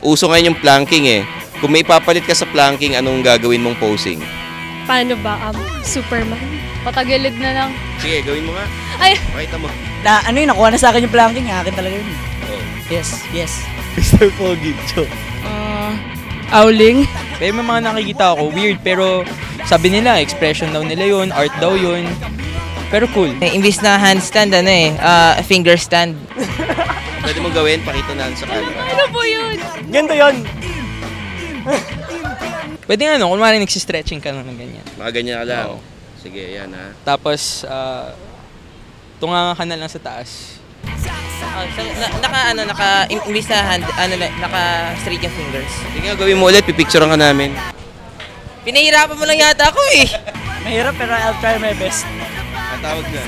uso ngayon yung planking eh. Kung may ipapalit ka sa planking, anong gagawin mong posing? Paano ba? Superman? Patagilid na lang. Sige, gawin mo nga. Ay! Pakita mo. Nakuha na sa akin yung planking. Akin talaga yun. Oh. Yes. Mr. Pogi, joke. Owling? Pero may mga nakikita ako, weird, pero sabi nila, expression daw nila yun, art daw yun. Pero cool. Imbis na handstand, finger stand. Pwede mo gawin, pakita na sa camera. Ano po yun? Ganito yun. Pwede nga kunwari nagsistretching ka lang ng ganyan. Mga ganyan ka lang. Oo. Sige, yan ha. Tapos, tunga ka na lang sa taas. Imbis na naka straight yung fingers. Sige nga, gawin mo ulit, pipicturean ka namin. Pinahirapan mo lang yata ako eh. Mahirap pero I'll try my best. Matawag na.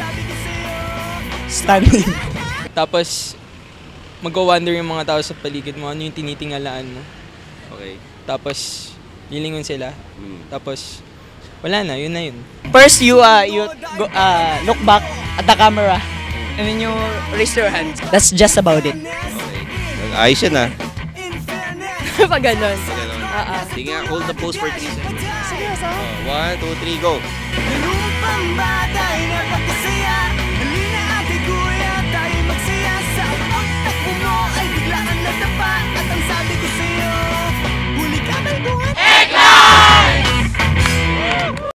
Standing. Tapos, mag-wonder yung mga tao sa paligid mo, ano yung tinitingalaan mo. Okay. Tapos, lilingon sila. Hmm. Tapos, wala na, yun na yun. First, you look back at the camera. And then you raise your hands. That's just about it. Okay. Ayos yan ha. Pag ganon. Ganon. Sige nga, hold the pose for 3 seconds. Seryoso? 1, 2, 3, go.